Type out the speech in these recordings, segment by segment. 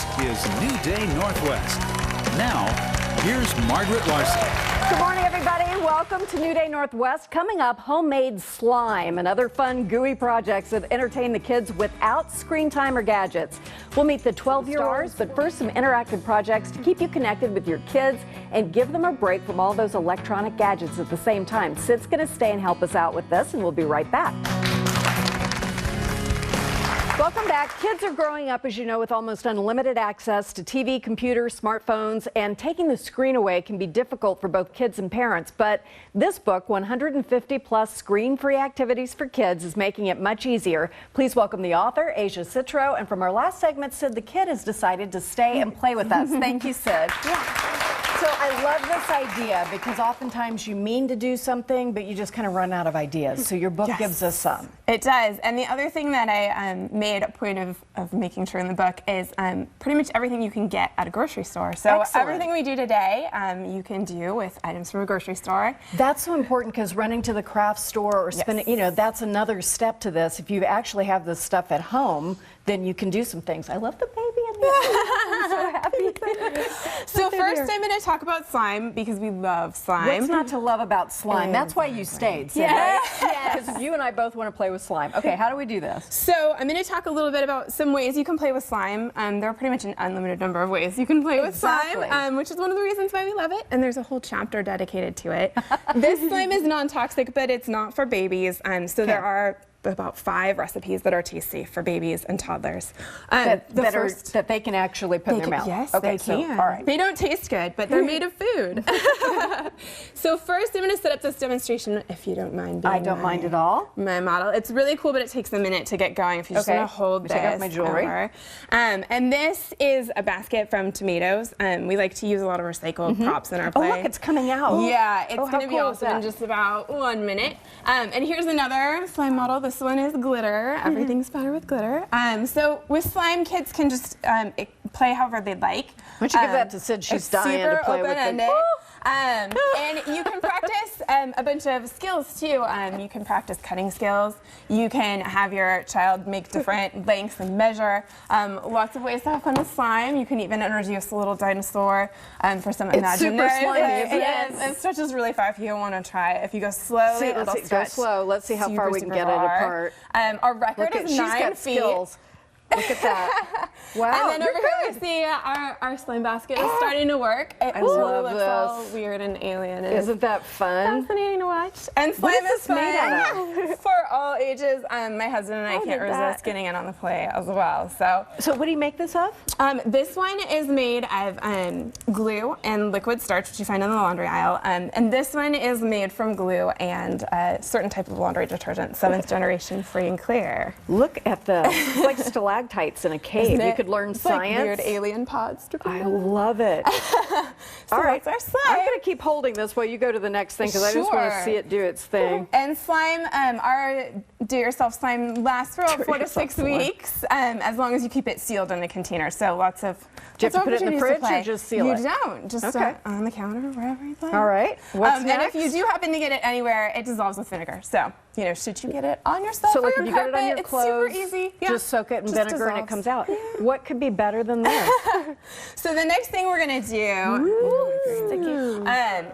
This is New Day Northwest. Now, here's Margaret Larson. Good morning, everybody. Welcome to New Day Northwest. Coming up, homemade slime and other fun, gooey projects that entertain the kids without screen time or gadgets. We'll meet the 12-year-olds, but first, some interactive projects to keep you connected with your kids and give them a break from all those electronic gadgets at the same time. Sid's going to stay and help us out with this, and we'll be right back. Welcome back. Kids are growing up, as you know, with almost unlimited access to TV, computers, smartphones, and taking the screen away can be difficult for both kids and parents. But this book, 150 plus screen-free activities for kids, is making it much easier. Please welcome the author, Citro. And from our last segment, Sid the kid has decided to stay and play with us. Thank you, Sid. Yeah. So I love this idea because oftentimes you mean to do something, but you just kind of run out of ideas. So your book gives us some. It does. And the other thing that I made a point of making sure in the book is pretty much everything you can get at a grocery store. So everything we do today, you can do with items from a grocery store. That's so important because running to the craft store or spending, you know, that's another step to this. If you actually have this stuff at home, then you can do some things. I love the baby in the I'm so happy. So first I'm going to talk about slime because we love slime. What's not to love about slime? That's why you stayed, Sid, right? Yes. Because you and I both want to play with slime. Okay, how do we do this? So I'm going to talk a little bit about some ways you can play with slime. There are pretty much an unlimited number of ways you can play with slime, which is one of the reasons why we love it. And there's a whole chapter dedicated to it. This slime is non-toxic, but it's not for babies. So there are about 5 recipes that are tasty for babies and toddlers. That they can actually put in their mouth. Yes, okay, they can. All right. They don't taste good, but they're made of food. So first I'm going to set up this demonstration, if you don't mind. I don't mind at all. My model. It's really cool, but it takes a minute to get going. If you just want to hold this. Take out my jewelry. And this is a basket from tomatoes. We like to use a lot of recycled props in our play. Oh, look, it's coming out. Yeah, it's going to be awesome in just about 1 minute. And here's another slime model. This one is glitter. Everything's better with glitter. So with slime, kids can just play however they'd like. Why don't you give that to Sid? She's dying to play with it. And you can practice a bunch of skills too. You can practice cutting skills. You can have your child make different lengths and measure. Lots of ways to have fun with slime. You can even introduce a little dinosaur for some imaginary. It's super slimy. Yes, it stretches really far if you want to try it. If you go slowly, it'll stretch. Go slow. Let's see how far we can get it apart. Our record is 9 feet. Skills. Look at that. Wow. And then over here we see our slime basket is starting to work. It looks all weird and alien. Isn't that fun? Fascinating to watch. And slime is made out of? For all ages. My husband and I can't resist getting in on the play as well. So what do you make this of? This one is made of glue and liquid starch, which you find in the laundry aisle. And this one is made from glue and a certain type of laundry detergent, 7th generation free and clear. Look at the, it's like stalactites in a cave. You could learn science. Like weird alien pods. I love it. So all right, our slime. I'm going to keep holding this while you go to the next thing because I just want to see it do its thing. And slime, our do-it-yourself slime lasts for about 4 to 6 weeks, as long as you keep it sealed in a container. So lots of. Do you have to put it in the fridge or just seal it? You don't. Just on the counter, wherever you like. All right. What's next? And if you do happen to get it anywhere, it dissolves with vinegar. So, you know, should you get it on yourself or your you carpet, get it on your clothes, it's super easy. Just soak it in vinegar and it comes out. Yeah. What could be better than this? So the next thing we're going to do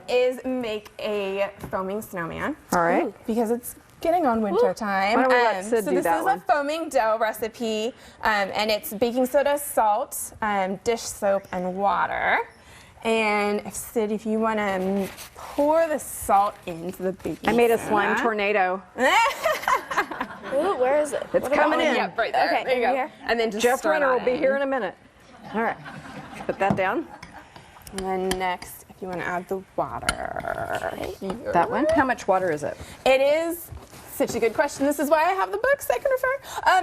is make a foaming snowman. All right. Because it's getting on winter time. Why don't we let Sid so do this that is one? a foaming dough recipe, and it's baking soda, salt, dish soap, and water. And if you want to pour the salt into the baking soda. I made a slime tornado. Ooh, where is it? It's coming in. Yeah, right there. Okay, there you go. here. And then just Jeff stir Renner that will be in. here in a minute. All right. Put that down. And then next, if you want to add the water. Here. That one? How much water is it? It is such a good question. This is why I have the books I can refer. A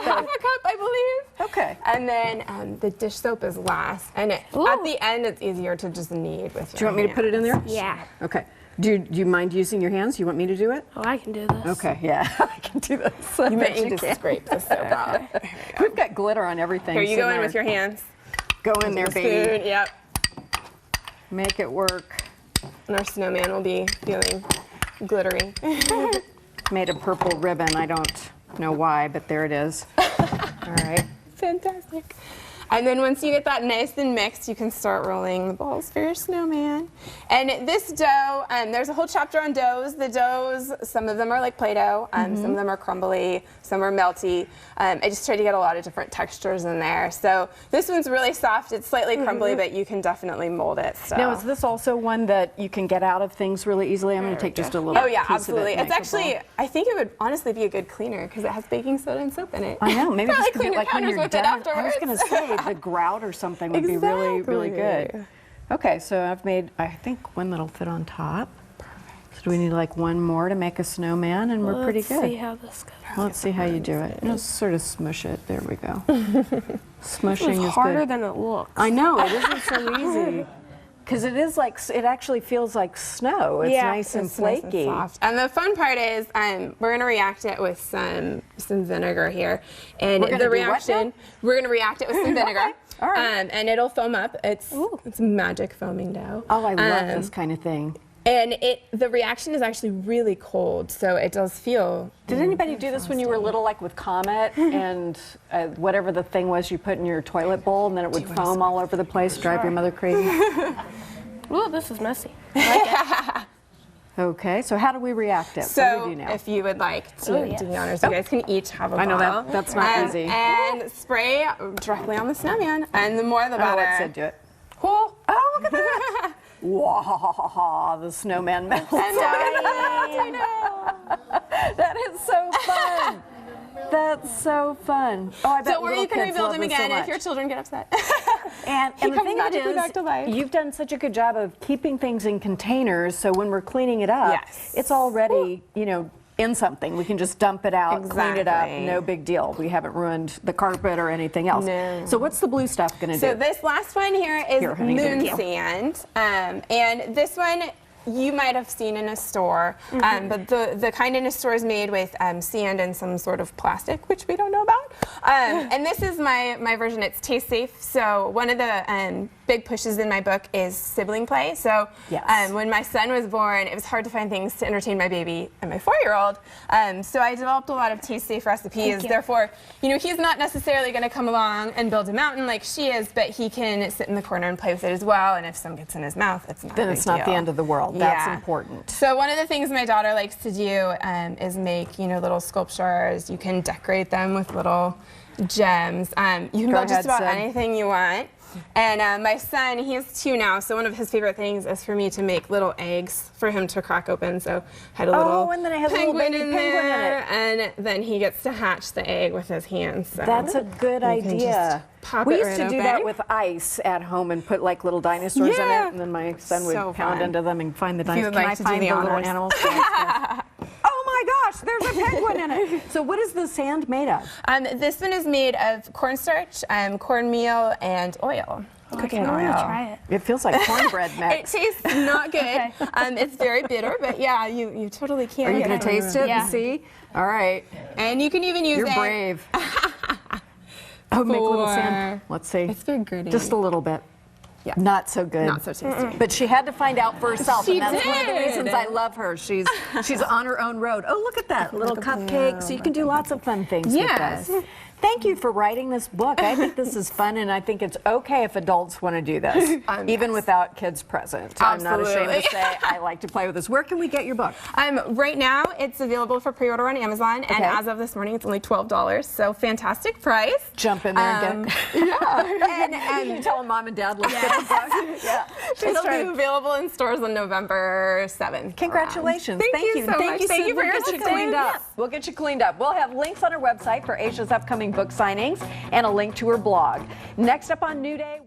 half a cup, I believe. Okay. And then the dish soap is last. And at the end, it's easier to just knead with your hands. Do you want me to put it in there? Yeah. Okay. Do you mind using your hands? You want me to do it? Oh, I can do this. Okay, yeah, I can do this. You might need to scrape the soap out. We've got glitter on everything. Here, you go in with your hands. Go in there, baby. Spoon, yep. Make it work. And our snowman will be feeling glittery. Made a purple ribbon. I don't know why, but there it is. All right. Fantastic. And then once you get that nice and mixed, you can start rolling the balls for your snowman. And this dough, there's a whole chapter on doughs. The doughs, some of them are like Play-Doh, some of them are crumbly, some are melty. I just try to get a lot of different textures in there. So this one's really soft. It's slightly crumbly, but you can definitely mold it. So. Now, is this also one that you can get out of things really easily? I'm going to take just a little Oh yeah, piece absolutely. of it. It's actually, I think it would honestly be a good cleaner because it has baking soda and soap in it. I know, maybe Probably just clean your like when counters you're with it done. I afterwards. was going to say the grout or something would be really, really good. Okay, so I've made, I think, one that'll fit on top. So do we need like one more to make a snowman, and we're pretty good. Let's see how this goes. Let's see how you do it. Just sort of smush it. There we go. Smushing It's is harder good. than it looks. I know, it isn't so easy. Because it is like, it actually feels like snow. It's nice and flaky. Nice and the fun part is we're going to react it with some vinegar here. And the reaction, we're going to react it with some vinegar. Okay. All right. And it'll foam up. It's magic foaming dough. Oh, I love this kind of thing. And the reaction is actually really cold, so it does feel. Did anybody do this when you were little, like with Comet and whatever the thing was you put in your toilet bowl, and then it would foam all over the place, drive your mother crazy? Ooh, this is messy. Okay, so how do we react it? So what do we do now? if you would like to do the honors, you guys can each have a I know bottle. that's not easy. And spray directly on the snowman, and the more the better. Let's say do it. Cool. Oh, look at that! Wow, the snowman melts. I know. That is so fun. That's so fun. Oh, I bet So, or little you can kids rebuild love them this so again if much. your children get upset. And He the comes thing of it magically back to life. is, you've done such a good job of keeping things in containers, so when we're cleaning it up, it's already, you know, in something. We can just dump it out, clean it up, no big deal. We haven't ruined the carpet or anything else. No. So what's the blue stuff going to do? So this last one here is honey, moon sand. And this one you might have seen in a store, but the kind in a store is made with sand and some sort of plastic, which we don't know about. And this is my version. It's taste safe. So one of the big pushes in my book is sibling play. So when my son was born, it was hard to find things to entertain my baby and my 4-year-old. So I developed a lot of taste safe recipes. Therefore, you know, he's not necessarily going to come along and build a mountain like she is, but he can sit in the corner and play with it as well. And if some gets in his mouth, it's not. Then it's not the end of the world. That's important. So one of the things my daughter likes to do is make, you know, little sculptures. You can decorate them with little gems. You can build just about anything you want. And my son, he is 2 now, so one of his favorite things is for me to make little eggs for him to crack open. So I had a little and then it has a little baby penguin in it. and then he gets to hatch the egg with his hands. So that's a good idea. We used to do that with ice at home and put like little dinosaurs in it, and then my son would pound into them and find the dinosaurs. Can I find the little animals? Oh my gosh, there's a penguin in it. So what is the sand made of? This one is made of cornstarch, cornmeal, and oil. Cooking oil. I'm gonna try it. It feels like cornbread mix. It tastes not good. It's very bitter, but yeah, you totally can. Are you going to taste it and see? All right. And you can even use You're it. brave. Oh, make a little sand. Let's see. It's very gritty. Just a little bit. Yeah. Not so good. Not so tasty. But she had to find out for herself, She and that's one of the did. reasons I love her. She's on her own road. Oh, look at that little cupcake. So you can do lots of fun things with this. Thank you for writing this book. I think this is fun, and I think it's okay if adults want to do this, even without kids present. I'm not ashamed to say I like to play with this. Where can we get your book? Right now, it's available for pre-order on Amazon, and as of this morning, it's only $12. So fantastic price. Jump in there and get and you tell them mom and dad, let's get the book. It'll be available in stores on November 7th. Congratulations. Thank you so much. Thank you for your assistance. We'll get you cleaned up. We'll have links on our website for Aisha's upcoming book signings and a link to her blog. Next up on New Day.